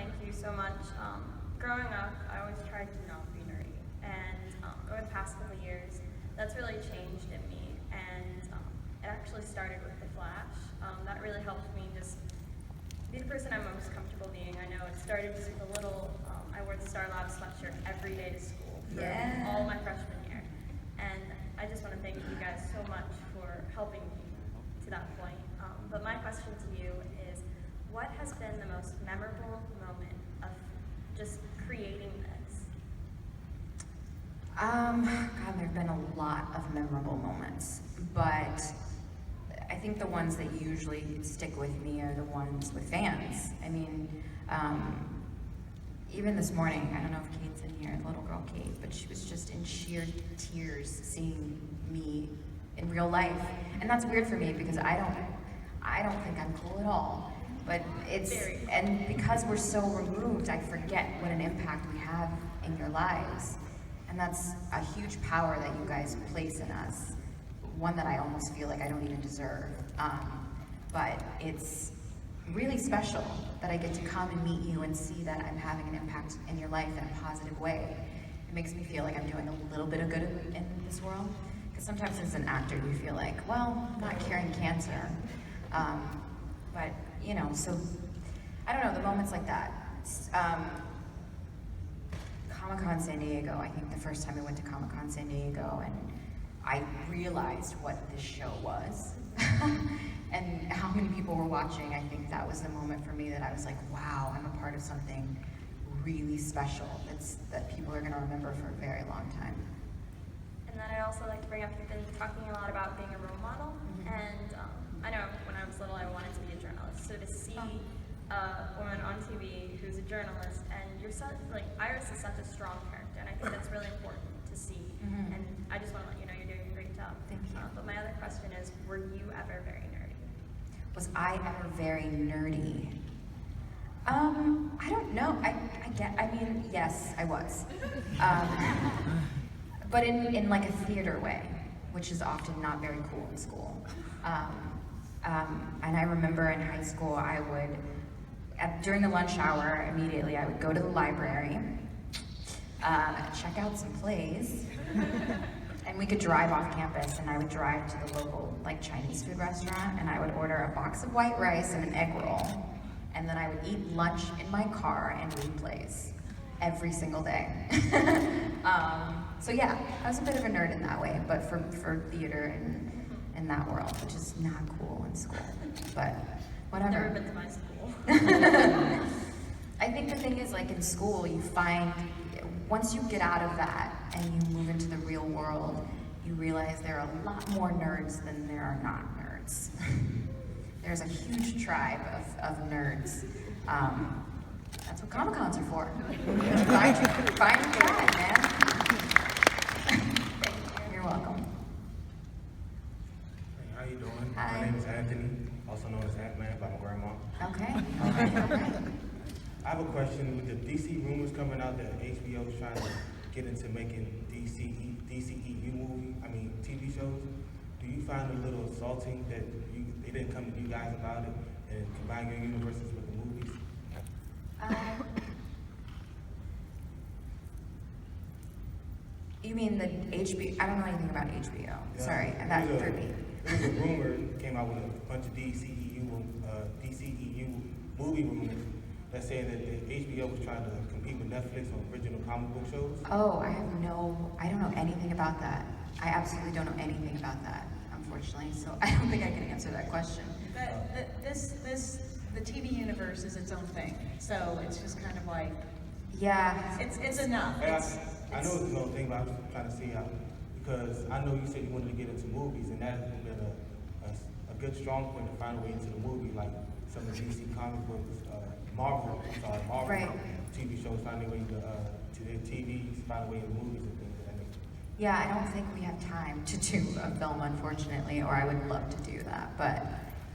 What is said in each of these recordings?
thank you so much. Growing up, I always tried to not be nerdy, and over the past couple of years, that's really changed in me, and it actually started with The Flash. That really helped me just be the person I'm most comfortable being. I know it started just with a little, I wore the Star Labs sweatshirt every day to school for all my freshman year, and I just want to thank you guys so much for helping me to that point. But my question to you is, what has been the most memorable moment of just creating this? God, there have been a lot of memorable moments, but I think the ones that usually stick with me are the ones with fans. I mean, even this morning, I don't know if Kate's in here, the little girl Kate, but she was just in sheer tears seeing me in real life. And that's weird for me because I don't think I'm cool at all. But and because we're so removed, I forget what an impact we have in your lives. And that's a huge power that you guys place in us. One that I almost feel like I don't even deserve. But it's really special that I get to come and meet you and see that I'm having an impact in your life in a positive way. It makes me feel like I'm doing a little bit of good in this world. Because sometimes as an actor, you feel like, well, I'm not curing cancer. But, you know, so, I don't know, the moments like that. Comic-Con San Diego, I think the first time I went to Comic-Con San Diego, and I realized what this show was. And how many people were watching. I think that was the moment for me that I was like, wow, I'm a part of something really special that people are going to remember for a very long time. And then I'd also like to bring up, you've been talking a lot about being a role model, and I know when I was little I wanted to be a journalist, so to see a woman on TV who's a journalist, and you're such, like, Iris is such a strong character, and I think that's really important to see, and I just want to let you know you're doing a great job. Thank you. But my other question is, were you ever very nerdy? Was I ever very nerdy? I don't know. I mean, yes, I was. But in like a theater way, which is often not very cool in school. And I remember in high school, I would, during the lunch hour, immediately I would go to the library, check out some plays, and we could drive off campus, and I would drive to the local like Chinese food restaurant, and I would order a box of white rice and an egg roll, and then I would eat lunch in my car and read plays every single day. So yeah, I was a bit of a nerd in that way, but for theater and in that world, which is not cool in school, but whatever. Never been to my school. I think the thing is, like in school, you find, once you get out of that and you move into the real world, you realize there are a lot more nerds than there are not nerds. There's a huge tribe of nerds. That's what Comic-Cons are for. Find your tribe, man. You're welcome. Hey, how you doing? Hi. My name is Anthony, also known as Ant-Man by my grandma. Okay. I have a question. With the DC rumors coming out that HBO is trying to get into making DCEU TV shows, do you find it a little insulting that they didn't come to you guys about it and combine your universes with the movies? You mean the HBO? I don't know anything about HBO. Yeah. Sorry, that threw me. There was a rumor came out with a bunch of DCEU movie rumors that saying that the HBO was trying to compete with Netflix on original comic book shows. Oh, I don't know anything about that. I absolutely don't know anything about that, unfortunately. So I don't think I can answer that question. The TV universe is its own thing, so it's just kind of like, yeah, it's enough. I know it's its own thing, but I was trying to see how, because I know you said you wanted to get into movies, and that has been a good strong point to find a way into the movie, like some of the DC comic books, Marvel right. TV shows find their way to their TVs, find a way into movies and things of that nature. Yeah, I don't think we have time to do a film, unfortunately, or I would love to do that, but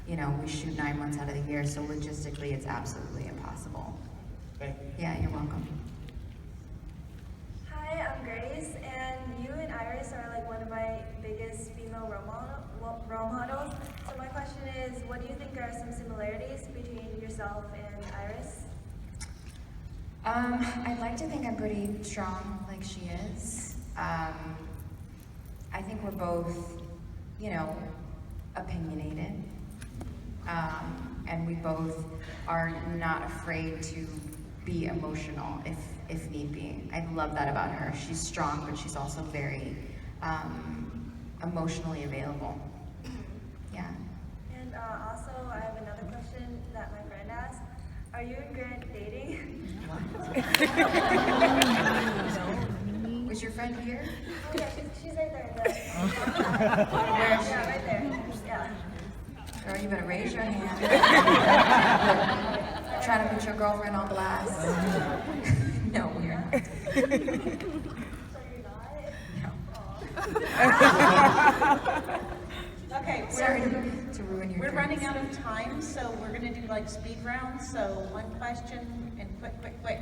you know, we shoot 9 months out of the year, so logistically it's absolutely impossible. Thank you. Yeah, you're welcome. Hi, I'm Grace, and you and Iris are like one of my biggest female role models. So my question is, what do you think are some similarities between yourself and Iris? I'd like to think I'm pretty strong like she is. I think we're both, you know, opinionated. And we both are not afraid to be emotional if need be. I love that about her. She's strong, but she's also very emotionally available. Yeah. And also, I have another question that my friend asked. Are you and Grant dating? Was your friend here? Oh yeah, she's right there. Where is she? Yeah, right there. Yeah. Girl, you better raise your hand. Trying to put your girlfriend on blast. No, we're not. So you're not? No. Okay, Sorry to ruin your we're drinks. running out of time, so we're gonna do like speed rounds, so one question and quick.